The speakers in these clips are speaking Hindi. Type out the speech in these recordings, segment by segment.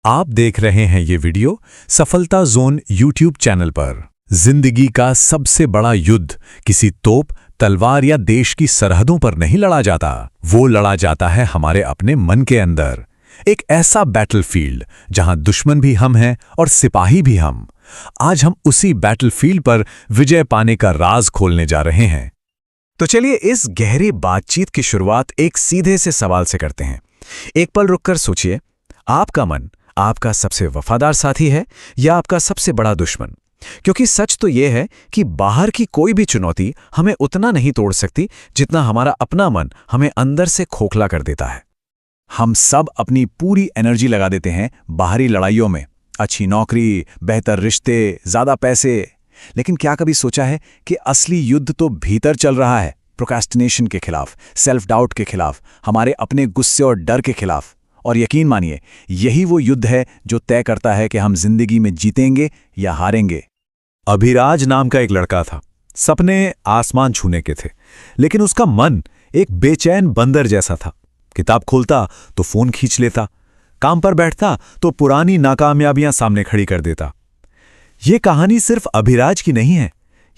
आप देख रहे हैं ये वीडियो सफलता जोन यूट्यूब चैनल पर। जिंदगी का सबसे बड़ा युद्ध किसी तोप, तलवार या देश की सरहदों पर नहीं लड़ा जाता, वो लड़ा जाता है हमारे अपने मन के अंदर। एक ऐसा बैटलफील्ड जहां दुश्मन भी हम हैं और सिपाही भी हम। आज हम उसी बैटलफील्ड पर विजय पाने का राज खोलने जा रहे हैं। तो चलिए इस गहरी बातचीत की शुरुआत एक सीधे से सवाल से करते हैं। एक पल रुककर सोचिए, आपका मन आपका सबसे वफादार साथी है या आपका सबसे बड़ा दुश्मन? क्योंकि सच तो यह है कि बाहर की कोई भी चुनौती हमें उतना नहीं तोड़ सकती जितना हमारा अपना मन हमें अंदर से खोखला कर देता है। हम सब अपनी पूरी एनर्जी लगा देते हैं बाहरी लड़ाइयों में, अच्छी नौकरी, बेहतर रिश्ते, ज्यादा पैसे। लेकिन क्या कभी सोचा है कि असली युद्ध तो भीतर चल रहा है? प्रोक्रेस्टिनेशन के खिलाफ, सेल्फ डाउट के खिलाफ, हमारे अपने गुस्से और डर के खिलाफ। और यकीन मानिए, यही वो युद्ध है जो तय करता है कि हम जिंदगी में जीतेंगे या हारेंगे। अभिराज नाम का एक लड़का था। सपने आसमान छूने के थे, लेकिन उसका मन एक बेचैन बंदर जैसा था। किताब खोलता तो फोन खींच लेता, काम पर बैठता तो पुरानी नाकामयाबियां सामने खड़ी कर देता। ये कहानी सिर्फ अभिराज की नहीं है,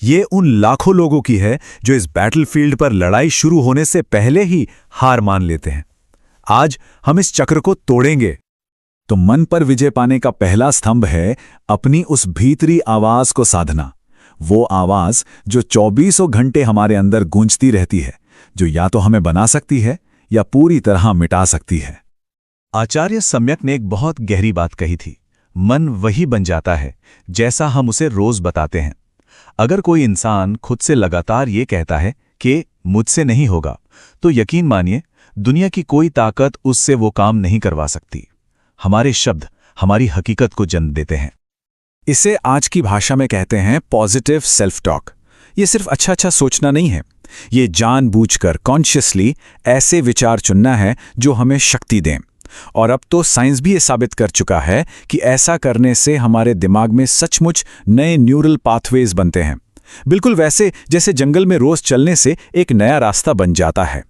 ये उन लाखों लोगों की है जो इस बैटलफील्ड पर लड़ाई शुरू होने से पहले ही हार मान लेते हैं। आज हम इस चक्र को तोड़ेंगे। तो मन पर विजय पाने का पहला स्तंभ है अपनी उस भीतरी आवाज को साधना। वो आवाज जो 24 घंटे हमारे अंदर गूंजती रहती है, जो या तो हमें बना सकती है या पूरी तरह मिटा सकती है। आचार्य सम्यक ने एक बहुत गहरी बात कही थी, मन वही बन जाता है जैसा हम उसे रोज बताते हैं। अगर कोई इंसान खुद से लगातार ये कहता है कि मुझसे नहीं होगा, तो यकीन मानिए दुनिया की कोई ताकत उससे वो काम नहीं करवा सकती। हमारे शब्द हमारी हकीकत को जन्म देते हैं। इसे आज की भाषा में कहते हैं पॉजिटिव सेल्फ टॉक। ये सिर्फ अच्छा अच्छा सोचना नहीं है, ये जानबूझकर कॉन्शियसली ऐसे विचार चुनना है जो हमें शक्ति दें। और अब तो साइंस भी ये साबित कर चुका है कि ऐसा करने से हमारे दिमाग में सचमुच नए न्यूरल पाथवेज बनते हैं, बिल्कुल वैसे जैसे जंगल में रोज चलने से एक नया रास्ता बन जाता है।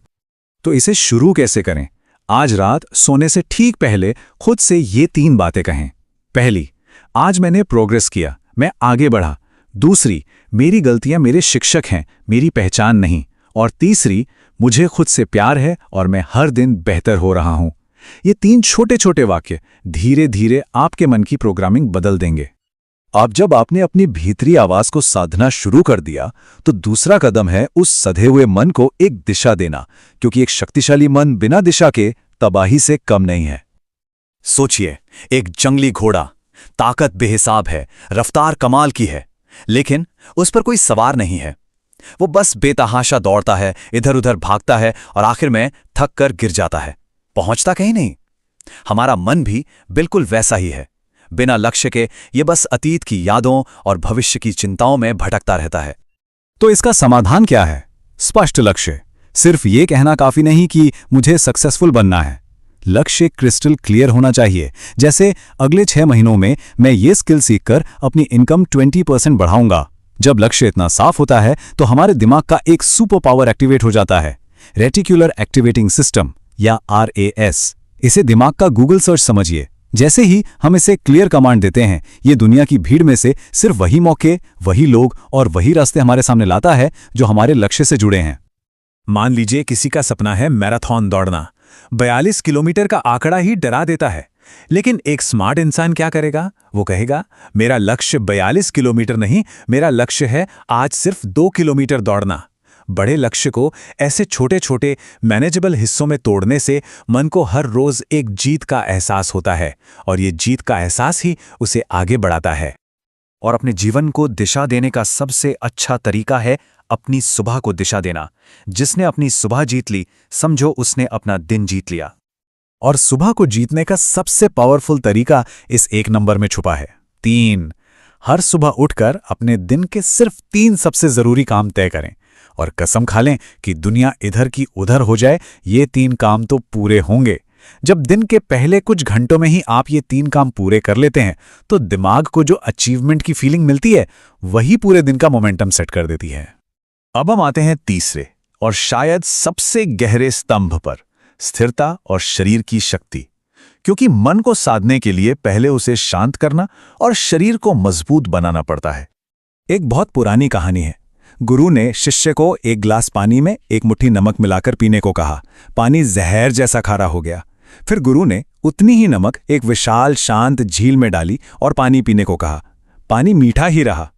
तो इसे शुरू कैसे करें? आज रात सोने से ठीक पहले खुद से ये 3 बातें कहें। पहली, आज मैंने प्रोग्रेस किया, मैं आगे बढ़ा। दूसरी, मेरी गलतियां मेरे शिक्षक हैं, मेरी पहचान नहीं। और तीसरी, मुझे खुद से प्यार है और मैं हर दिन बेहतर हो रहा हूं। ये 3 छोटे छोटे वाक्य धीरे धीरे आपके मन की प्रोग्रामिंग बदल देंगे। अब जब आपने अपनी भीतरी आवाज को साधना शुरू कर दिया, तो दूसरा कदम है उस सधे हुए मन को एक दिशा देना, क्योंकि एक शक्तिशाली मन बिना दिशा के तबाही से कम नहीं है। सोचिए, एक जंगली घोड़ा, ताकत बेहिसाब है, रफ्तार कमाल की है, लेकिन उस पर कोई सवार नहीं है। वो बस बेतहाशा दौड़ता है, इधर उधर भागता है और आखिर में थक कर गिर जाता है, पहुंचता कहीं नहीं। हमारा मन भी बिल्कुल वैसा ही है, बिना लक्ष्य के ये बस अतीत की यादों और भविष्य की चिंताओं में भटकता रहता है। तो इसका समाधान क्या है? स्पष्ट लक्ष्य। सिर्फ ये कहना काफी नहीं कि मुझे सक्सेसफुल बनना है। लक्ष्य क्रिस्टल क्लियर होना चाहिए, जैसे अगले 6 महीनों में मैं ये स्किल सीखकर अपनी इनकम 20% बढ़ाऊंगा। जब लक्ष्य इतना साफ होता है तो हमारे दिमाग का एक सुपर पावर एक्टिवेट हो जाता है, रेटिकुलर एक्टिवेटिंग सिस्टम या RAS। इसे दिमाग का गूगल सर्च समझिए। जैसे ही हम इसे क्लियर कमांड देते हैं, ये दुनिया की भीड़ में से सिर्फ वही मौके, वही लोग और वही रास्ते हमारे सामने लाता है जो हमारे लक्ष्य से जुड़े हैं। मान लीजिए किसी का सपना है मैराथन दौड़ना। 42 किलोमीटर का आंकड़ा ही डरा देता है, लेकिन एक स्मार्ट इंसान क्या करेगा? वो कहेगा, मेरा लक्ष्य 42 किलोमीटर नहीं, मेरा लक्ष्य है आज सिर्फ 2 किलोमीटर दौड़ना। बड़े लक्ष्य को ऐसे छोटे छोटे मैनेजेबल हिस्सों में तोड़ने से मन को हर रोज एक जीत का एहसास होता है, और ये जीत का एहसास ही उसे आगे बढ़ाता है। और अपने जीवन को दिशा देने का सबसे अच्छा तरीका है अपनी सुबह को दिशा देना। जिसने अपनी सुबह जीत ली, समझो उसने अपना दिन जीत लिया। और सुबह को जीतने का सबसे पावरफुल तरीका इस 1 नंबर में छुपा है, 3। हर सुबह उठकर अपने दिन के सिर्फ 3 सबसे जरूरी काम तय करें, और कसम खा लें कि दुनिया इधर की उधर हो जाए, ये 3 काम तो पूरे होंगे। जब दिन के पहले कुछ घंटों में ही आप ये 3 काम पूरे कर लेते हैं, तो दिमाग को जो अचीवमेंट की फीलिंग मिलती है, वही पूरे दिन का मोमेंटम सेट कर देती है। अब हम आते हैं तीसरे और शायद सबसे गहरे स्तंभ पर, स्थिरता और शरीर की शक्ति। क्योंकि मन को साधने के लिए पहले उसे शांत करना और शरीर को मजबूत बनाना पड़ता है। एक बहुत पुरानी कहानी है। गुरु ने शिष्य को एक गिलास पानी में एक मुट्ठी नमक मिलाकर पीने को कहा। पानी जहर जैसा खारा हो गया। फिर गुरु ने उतनी ही नमक एक विशाल शांत झील में डाली और पानी पीने को कहा। पानी मीठा ही रहा।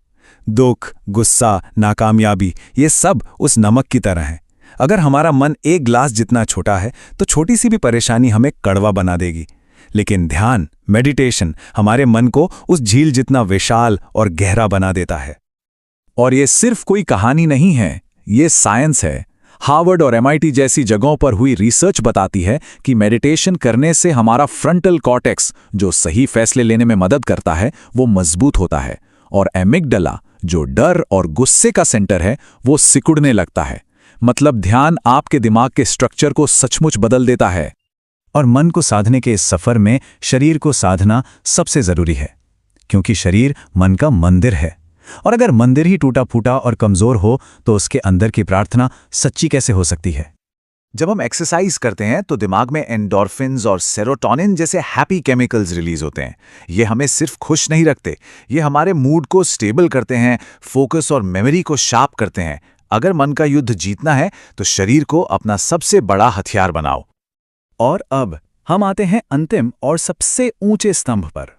दुख, गुस्सा, नाकामयाबी, ये सब उस नमक की तरह हैं। अगर हमारा मन एक गिलास जितना छोटा है तो छोटी सी भी परेशानी हमें कड़वा बना देगी, लेकिन ध्यान, मेडिटेशन हमारे मन को उस झील जितना विशाल और गहरा बना देता है। और ये सिर्फ कोई कहानी नहीं है, ये साइंस है। हार्वर्ड और MIT जैसी जगहों पर हुई रिसर्च बताती है कि मेडिटेशन करने से हमारा फ्रंटल कॉर्टेक्स, जो सही फैसले लेने में मदद करता है, वो मजबूत होता है, और एमिगडाला, जो डर और गुस्से का सेंटर है, वो सिकुड़ने लगता है। मतलब ध्यान आपके दिमाग के स्ट्रक्चर को सचमुच बदल देता है। और मन को साधने के इस सफर में शरीर को साधना सबसे जरूरी है, क्योंकि शरीर मन का मंदिर है। और अगर मंदिर ही टूटा फूटा और कमजोर हो तो उसके अंदर की प्रार्थना सच्ची कैसे हो सकती है। जब हम एक्सरसाइज करते हैं तो दिमाग में एंडोर्फिन्स और सेरोटोनिन जैसे हैप्पी केमिकल्स रिलीज होते हैं। ये हमें सिर्फ खुश नहीं रखते, ये हमारे मूड को स्टेबल करते हैं, फोकस और मेमोरी को शार्प करते हैं। अगर मन का युद्ध जीतना है तो शरीर को अपना सबसे बड़ा हथियार बनाओ। और अब हम आते हैं अंतिम और सबसे ऊंचे स्तंभ पर।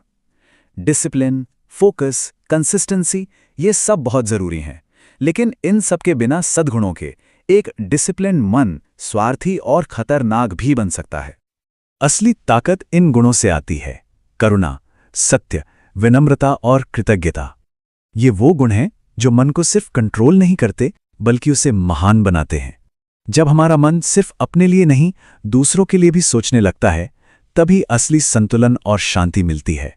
डिसिप्लिन, फोकस, कंसिस्टेंसी, ये सब बहुत जरूरी हैं, लेकिन इन सब के बिना सद्गुणों के एक डिसिप्लिन मन स्वार्थी और खतरनाक भी बन सकता है। असली ताकत इन गुणों से आती है: करुणा, सत्य, विनम्रता और कृतज्ञता। ये वो गुण हैं जो मन को सिर्फ कंट्रोल नहीं करते बल्कि उसे महान बनाते हैं। जब हमारा मन सिर्फ अपने लिए नहीं, दूसरों के लिए भी सोचने लगता है, तभी असली संतुलन और शांति मिलती है।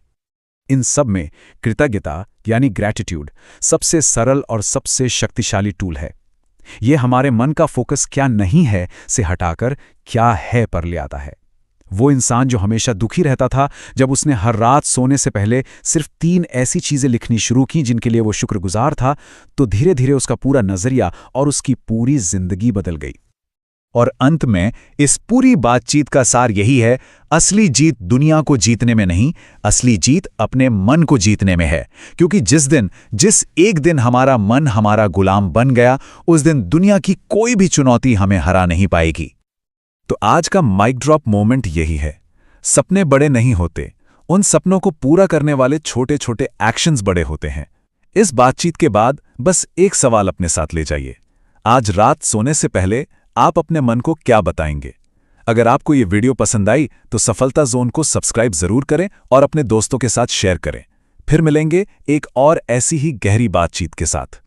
इन सब में कृतज्ञता यानी ग्रैटिट्यूड सबसे सरल और सबसे शक्तिशाली टूल है। ये हमारे मन का फोकस क्या नहीं है से हटाकर क्या है पर ले आता है। वो इंसान जो हमेशा दुखी रहता था, जब उसने हर रात सोने से पहले सिर्फ 3 ऐसी चीजें लिखनी शुरू की जिनके लिए वो शुक्रगुजार था, तो धीरे धीरे उसका पूरा नजरिया और उसकी पूरी जिंदगी बदल गई। और अंत में इस पूरी बातचीत का सार यही है: असली जीत दुनिया को जीतने में नहीं, असली जीत अपने मन को जीतने में है। क्योंकि जिस एक दिन हमारा मन हमारा गुलाम बन गया, उस दिन दुनिया की कोई भी चुनौती हमें हरा नहीं पाएगी। तो आज का माइक ड्रॉप मोमेंट यही है: सपने बड़े नहीं होते, उन सपनों को पूरा करने वाले छोटे छोटे एक्शंस बड़े होते हैं। इस बातचीत के बाद बस एक सवाल अपने साथ ले जाइए। आज रात सोने से पहले आप अपने मन को क्या बताएंगे? अगर आपको ये वीडियो पसंद आई तो सफलता जोन को सब्सक्राइब जरूर करें और अपने दोस्तों के साथ शेयर करें। फिर मिलेंगे एक और ऐसी ही गहरी बातचीत के साथ।